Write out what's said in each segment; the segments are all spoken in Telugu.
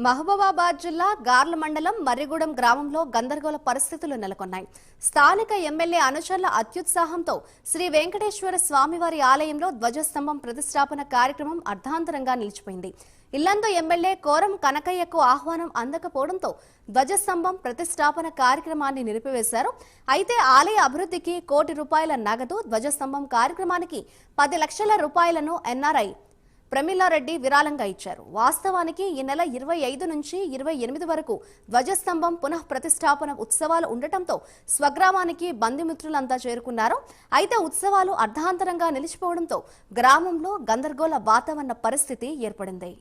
మహబూబాబాద్ జిల్లా గార్ల మండలం మర్రిగూడెం గ్రామంలో గందరగోళ పరిస్థితులు నెలకొన్నాయి. స్థానిక ఎమ్మెల్యే అనుచరుల అత్యుత్సాహంతో శ్రీ వెంకటేశ్వర స్వామివారి ఆలయంలో ధ్వజస్తంభం ప్రతిష్టాపన కార్యక్రమం అర్ధాంతరంగా నిలిచిపోయింది. ఇల్లందు ఎమ్మెల్యే కోరం కనకయ్యకు ఆహ్వానం అందకపోవడంతో ధ్వజస్తంభం ప్రతిష్టాపన కార్యక్రమాన్ని నిలిపివేశారు. అయితే ఆలయ అభివృద్ధికి ₹1 కోటి నగదు, ధ్వజస్తంభం కార్యక్రమానికి 10 లక్షల రూపాయలను ఎన్ఆర్ఐ ప్రమిలారెడ్డి విరాళంగా ఇచ్చారు. వాస్తవానికి ఈ నెల 25 నుంచి 28 వరకు ధ్వజస్తంభం పునః ప్రతిష్టాపన ఉత్సవాలు ఉండటంతో స్వగ్రామానికి బంధుమిత్రులంతా చేరుకున్నారు. అయితే ఉత్సవాలు అర్ధాంతరంగా నిలిచిపోవడంతో గ్రామంలో గందరగోళ వాతావరణ పరిస్థితి ఏర్పడింది.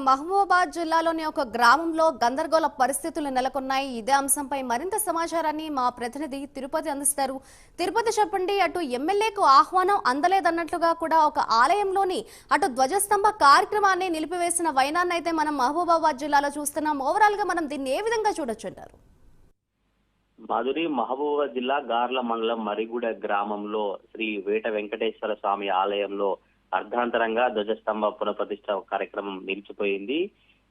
మహబూబాబాద్ జిల్లాలోని ఒక గ్రామంలో గందరగోళ పరిస్థితులు నెలకొన్నాయి. ఇదే అంశంపై మరింత సమాచారాన్ని మా ప్రతినిధి తిరుపతి అందిస్తారు. తిరుపతి, చెప్పండి. అటు ఎమ్మెల్యేకు ఆహ్వానం అందలేదన్నట్లుగా కూడా ఒక ఆలయంలోని అటు ధ్వజస్తంభ కార్యక్రమాన్ని నిలిపివేసిన వైనాన్ని అయితే మనం మహబూబాబాద్ జిల్లాలో చూస్తున్నాం. ఓవరాల్ గా మనం దీన్ని ఏ విధంగా చూడొచ్చు అంటారు? మాధురి, మహబూబాబాద్ జిల్లా గార్ల మండలం మరిగూడ గ్రామంలో శ్రీ వేట వెంకటేశ్వర స్వామి ఆలయంలో అర్ధాంతరంగా ధ్వజస్తంభ పునఃప్రతిష్ఠ కార్యక్రమం నిలిచిపోయింది.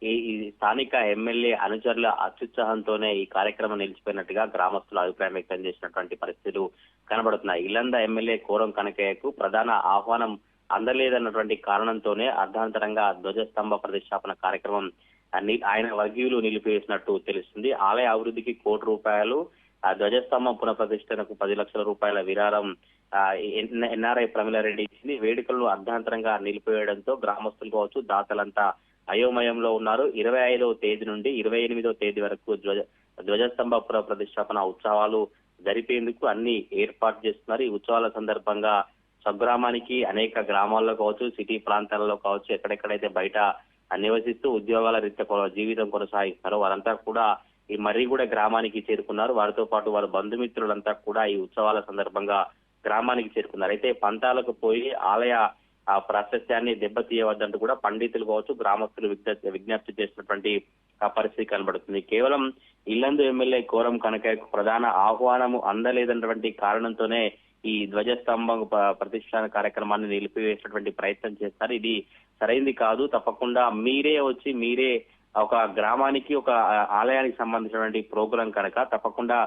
ఈ స్థానిక ఎమ్మెల్యే అనుచరుల అత్యుత్సాహంతోనే ఈ కార్యక్రమం నిలిచిపోయినట్టుగా గ్రామస్తులు అభిప్రాయం వ్యక్తం చేసినటువంటి పరిస్థితులు కనబడుతున్నాయి. ఇల్లంద ఎమ్మెల్యే కోరం కనకయ్యకు ప్రధాన ఆహ్వానం అందలేదన్నటువంటి కారణంతోనే అర్ధాంతరంగా ధ్వజస్తంభ ప్రతిష్టాపన కార్యక్రమం ఆయన వర్గీయులు నిలిపివేసినట్టు తెలుస్తుంది. ఆలయ అభివృద్ధికి ₹1 కోటి, ఆ ధ్వజస్తంభం పునఃప్రతిష్టకు 10 లక్షల రూపాయల విరాళం ఎన్ఆర్ఐ ప్రమిలారెడ్డి ఇచ్చింది. వేడుకలను అర్ధాంతరంగా నిలిపివేయడంతో గ్రామస్తులు కావచ్చు, దాతలంతా అయోమయంలో ఉన్నారు. 25వ తేదీ నుండి 28వ తేదీ వరకు ధ్వజస్తంభ ప్రతిష్టాపన ఉత్సవాలు జరిపేందుకు అన్ని ఏర్పాటు చేస్తున్నారు. ఈ ఉత్సవాల సందర్భంగా స్వగ్రామానికి అనేక గ్రామాల్లో కావచ్చు, సిటీ ప్రాంతాలలో కావచ్చు, ఎక్కడెక్కడైతే బయట నివసిస్తూ ఉద్యోగాల రీత్యా జీవితం కొనసాగిస్తారో వారంతా కూడా ఈ మర్రిగూడ గ్రామానికి చేరుకున్నారు. వారితో పాటు వారి బంధుమిత్రులంతా కూడా ఈ ఉత్సవాల సందర్భంగా గ్రామానికి చేరుకున్నారు. అయితే పంతాలకు పోయి ఆలయ ప్రాశస్త్యాన్ని దెబ్బతీయవద్దంటూ కూడా పండితులు కావచ్చు, గ్రామస్తులు విజ్ఞప్తి చేసినటువంటి పరిస్థితి కనబడుతుంది. కేవలం ఇల్లందు ఎమ్మెల్యే కోరం కనకయ్యకు ప్రధాన ఆహ్వానము అందలేదన్నటువంటి కారణంతోనే ఈ ధ్వజస్తంభం ప్రతిష్టాన కార్యక్రమాన్ని నిలిపివేసినటువంటి ప్రయత్నం చేస్తారు. ఇది సరైంది కాదు. తప్పకుండా మీరే వచ్చి మీరే ఒక గ్రామానికి, ఒక ఆలయానికి సంబంధించినటువంటి ప్రోగ్రాం కనుక తప్పకుండా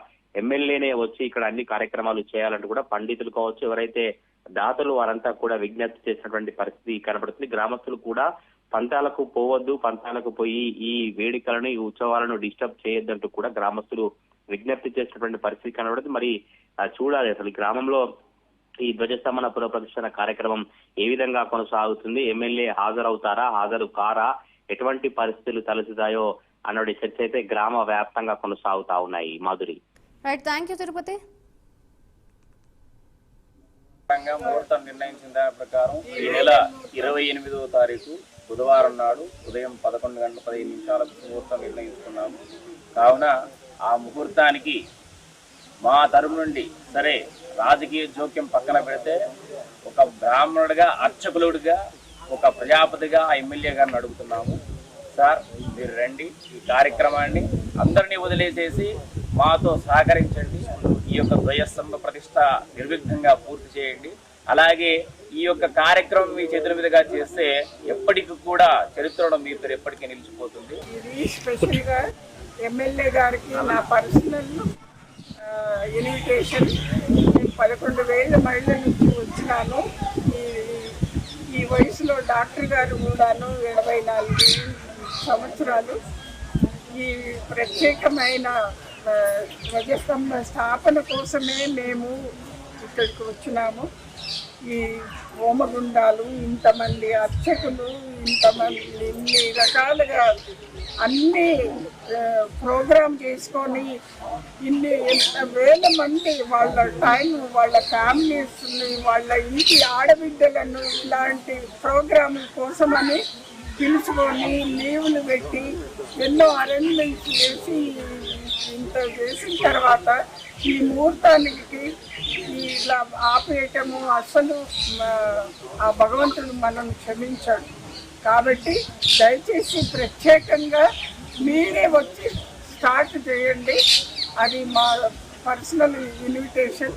ఎమ్మెల్యేనే వచ్చి ఇక్కడ అన్ని కార్యక్రమాలు చేయాలంటూ కూడా పండితులు కావచ్చు, ఎవరైతే దాతలు వారంతా కూడా విజ్ఞప్తి చేసినటువంటి పరిస్థితి కనబడుతుంది. గ్రామస్తులు కూడా పంతాలకు పోవద్దు, పంతాలకు పోయి ఈ వేడుకలను, ఈ ఉత్సవాలను డిస్టర్బ్ చేయొద్దంటూ కూడా గ్రామస్తులు విజ్ఞప్తి చేసినటువంటి పరిస్థితి కనబడుతుంది. మరి చూడాలి అసలు ఈ గ్రామంలో ఈ ధ్వజస్తంభన పునఃప్రతిష్ఠన కార్యక్రమం ఏ విధంగా కొనసాగుతుంది, ఎమ్మెల్యే హాజరవుతారా, హాజరు కారా, ఎటువంటి పరిస్థితులు తలెత్తుతాయో అన్నది చర్చ అయితే గ్రామ వ్యాప్తంగా కొనసాగుతా ఉన్నాయి. Madhuri, right, thank you Tirupati. ముహూర్తం నిర్ణయించిన దాని ప్రకారం ఈ నెల 28వ తారీఖు బుధవారం నాడు ఉదయం 11:15 ముహూర్తం నిర్ణయించుకున్నాము. కావున ఆ ముహూర్తానికి మా తరపు నుండి సరే రాజకీయ జోక్యం పక్కన పెడితే ఒక బ్రాహ్మణుడిగా, అర్చకులుడిగా, ఒక ప్రజాపతిగా ఆ ఎమ్మెల్యే గారిని అడుగుతున్నాము. సార్, మీరు రండి, ఈ కార్యక్రమాన్ని అందరినీ వదిలేసేసి మాతో సహకరించండి. ఈ యొక్క ధ్వజస్తంభ ప్రతిష్ట నిర్విఘ్నంగా పూర్తి చేయండి. అలాగే ఈ యొక్క కార్యక్రమం మీ చేతుల మీదుగా చేస్తే ఎప్పటికీ కూడా చరిత్రలో మీ పేరు ఎప్పటికీ నిలిచిపోతుంది. ఇది స్పెషల్గా ఎమ్మెల్యే గారికి నా పర్సనల్ ఇన్విటేషన్. నేను 11 ఏళ్ల మహిళ నుంచి వచ్చినాను. ఈ వయసులో డాక్టర్ గారు కూడాను 84 సంవత్సరాలు. ఈ ప్రత్యేకమైన ధ్వజస్తంభ స్థాపన కోసమే మేము ఇక్కడికి వచ్చినాము. ఈ హోమగుండాలు, ఇంతమంది అర్చకులు, ఇంతమంది ఇన్ని రకాలుగా అన్ని ప్రోగ్రామ్ చేసుకొని ఇన్ని వేల మంది వాళ్ళ టైం, వాళ్ళ ఫ్యామిలీస్ని, వాళ్ళ ఇంటి ఆడబిడ్డలను ఇలాంటి ప్రోగ్రాం కోసమని పిలుచుకొని లీవులు పెట్టి ఎన్నో అరేంజ్మెంట్స్ చేసి ఇంత చేసిన తర్వాత ఈ ముహూర్తానికి ఇలా ఆపేయటము అసలు ఆ భగవంతుడు మనం క్షమించాడు. కాబట్టి దయచేసి ప్రత్యేకంగా మీరే వచ్చి స్టార్ట్ చేయండి. అది మా పర్సనల్ ఇన్విటేషన్.